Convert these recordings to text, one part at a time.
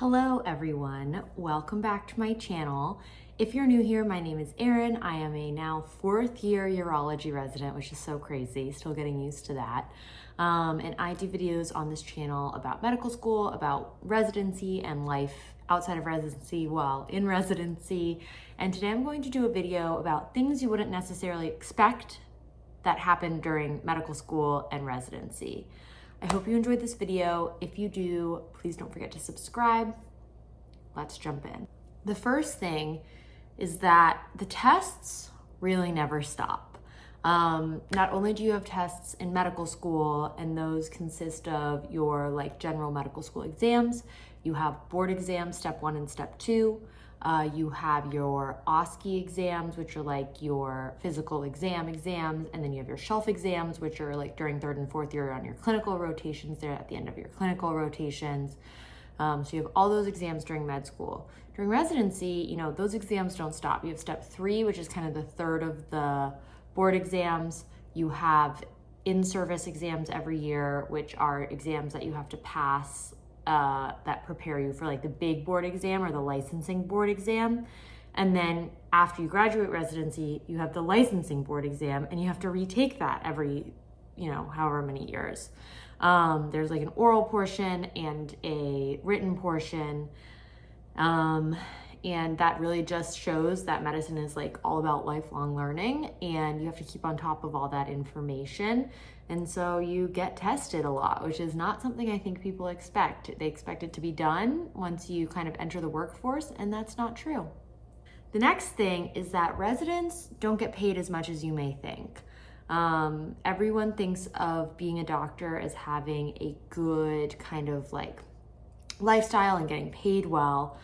Hello everyone, welcome back to my channel. If you're new here, my name is Erin. I am a now fourth year urology resident, which is so crazy, still getting used to that. And I do videos on this channel about medical school, about residency and life outside of residency while in residency. And today I'm going to do a video about things you wouldn't necessarily expect that happen during medical school and residency. I hope you enjoyed this video. If you do, please don't forget to subscribe. Let's jump in. The first thing is that the tests really never stop. Not only do you have tests in medical school, and those consist of your general medical school exams, you have board exams, step 1 and step 2. You have your OSCE exams, which are your physical exams, and then you have your shelf exams, which are during 3rd and 4th year on your clinical rotations. They're at the end of your clinical rotations. So you have all those exams during med school. During residency, those exams don't stop. You have step 3, which is kind of the third of the board exams. You have in-service exams every year, which are exams that you have to pass that prepare you for the big board exam or the licensing board exam. And then after you graduate residency, you have the licensing board exam, and you have to retake that every, however many years. There's an oral portion and a written portion. And that really just shows that medicine is all about lifelong learning, and you have to keep on top of all that information. And so you get tested a lot, which is not something I think people expect. They expect it to be done once you kind of enter the workforce, and that's not true. The next thing is that residents don't get paid as much as you may think. Everyone thinks of being a doctor as having a good kind of lifestyle and getting paid well,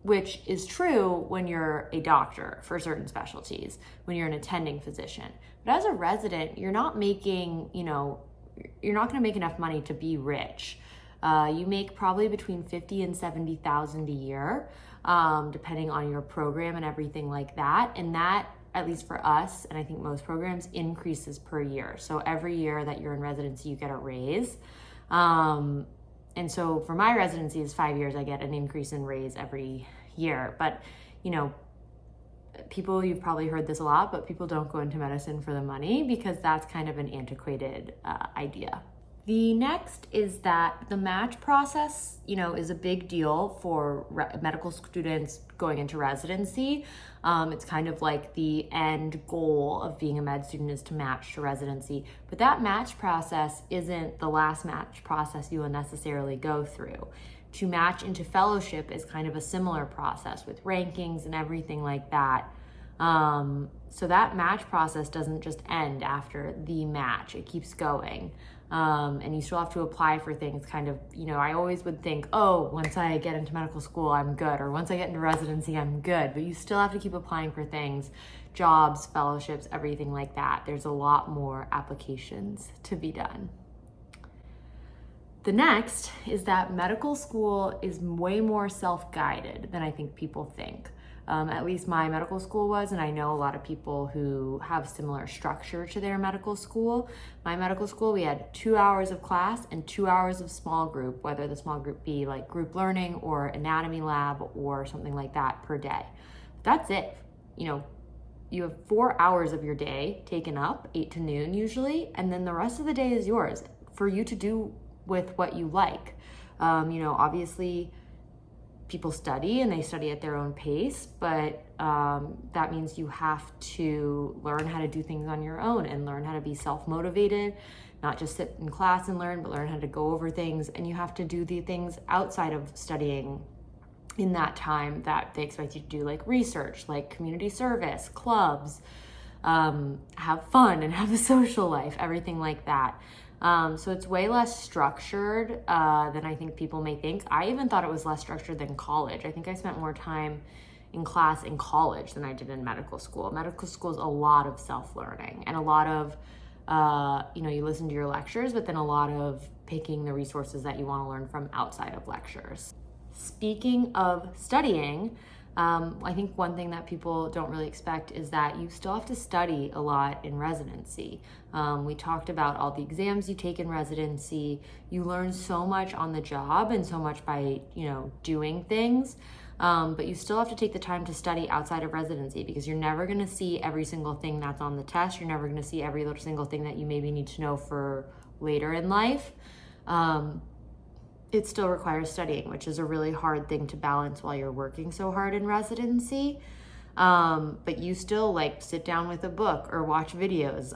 which is true when you're a doctor for certain specialties, when you're an attending physician. But as a resident, you're not making, you're not going to make enough money to be rich. You make probably between $50,000 and $70,000 a year, depending on your program and everything like that. And that, at least for us, and I think most programs, increases per year. So every year that you're in residency, you get a raise. And so for my residency is 5 years, I get an increase in raise every year. But, people, you've probably heard this a lot, but people don't go into medicine for the money, because that's kind of an antiquated idea. The next is that the match process, is a big deal for medical students going into residency. It's kind of the end goal of being a med student is to match to residency. But that match process isn't the last match process you will necessarily go through. To match into fellowship is kind of a similar process with rankings and everything like that. So that match process doesn't just end after the match, it keeps going. And you still have to apply for things I always would think, oh, once I get into medical school, I'm good. Or once I get into residency, I'm good. But you still have to keep applying for things, jobs, fellowships, everything like that. There's a lot more applications to be done. The next is that medical school is way more self-guided than I think people think. At least my medical school was, and I know a lot of people who have similar structure to their medical school. My medical school, we had 2 hours of class and 2 hours of small group, whether the small group be group learning or anatomy lab or something like that per day. That's it. You have 4 hours of your day taken up, 8 to noon usually, and then the rest of the day is yours for you to do with what you like. Obviously people study and they study at their own pace, but that means you have to learn how to do things on your own and learn how to be self-motivated, not just sit in class and learn, but learn how to go over things. And you have to do the things outside of studying in that time that they expect you to do, research, community service, clubs, have fun and have a social life, everything like that. So it's way less structured than I think people may think. I even thought it was less structured than college. I think I spent more time in class in college than I did in medical school. Medical school is a lot of self-learning and a lot of, you listen to your lectures, but then a lot of picking the resources that you want to learn from outside of lectures. Speaking of studying, I think one thing that people don't really expect is that you still have to study a lot in residency. We talked about all the exams you take in residency. You learn so much on the job and so much by, doing things. But you still have to take the time to study outside of residency because you're never going to see every single thing that's on the test. You're never going to see every little single thing that you maybe need to know for later in life. It still requires studying, which is a really hard thing to balance while you're working so hard in residency. But you still sit down with a book or watch videos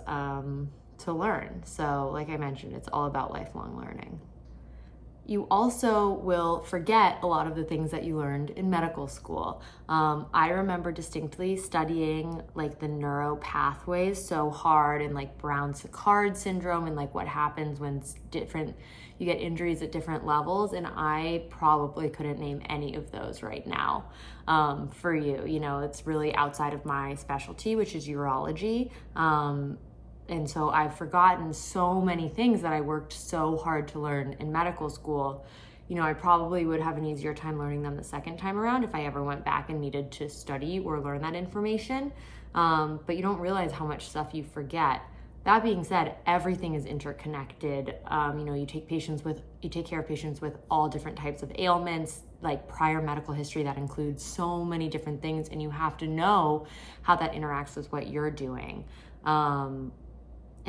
to learn. So like I mentioned, it's all about lifelong learning. You also will forget a lot of the things that you learned in medical school. I remember distinctly studying the neuro pathways so hard and Brown-Séquard syndrome and what happens when you get injuries at different levels. And I probably couldn't name any of those right now for you. It's really outside of my specialty, which is urology. And so I've forgotten so many things that I worked so hard to learn in medical school. I probably would have an easier time learning them the second time around if I ever went back and needed to study or learn that information. But you don't realize how much stuff you forget. That being said, everything is interconnected. You take care of patients with all different types of ailments, prior medical history that includes so many different things, and you have to know how that interacts with what you're doing.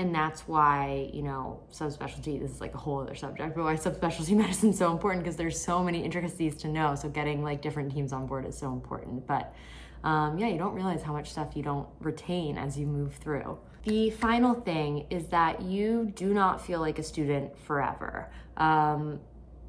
And that's why, subspecialty, this is a whole other subject, but why subspecialty medicine is so important because there's so many intricacies to know. So getting different teams on board is so important. But you don't realize how much stuff you don't retain as you move through. The final thing is that you do not feel like a student forever.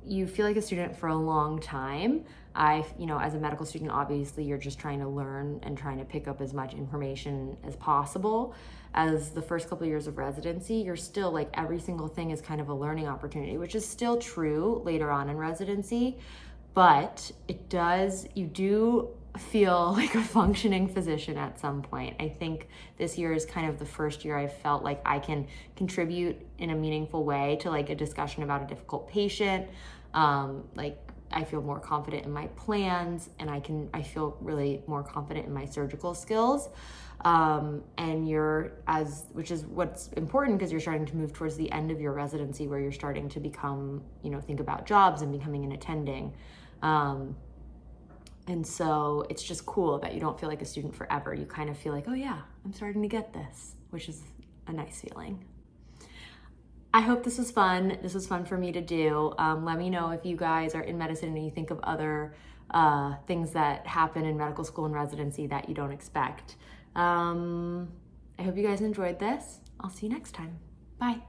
You feel like a student for a long time. As a medical student, obviously you're just trying to learn and trying to pick up as much information as possible. As the first couple of years of residency, you're still every single thing is kind of a learning opportunity, which is still true later on in residency, but you do feel like a functioning physician at some point. I think this year is kind of the first year I've felt like I can contribute in a meaningful way to a discussion about a difficult patient. I feel more confident in my plans, and I feel really more confident in my surgical skills. Which is what's important because you're starting to move towards the end of your residency where you're starting to become, think about jobs and becoming an attending. And so it's just cool that you don't feel like a student forever. You kind of feel like, oh yeah, I'm starting to get this, which is a nice feeling. I hope this was fun. This was fun for me to do. Let me know if you guys are in medicine and you think of other things that happen in medical school and residency that you don't expect. I hope you guys enjoyed this. I'll see you next time. Bye.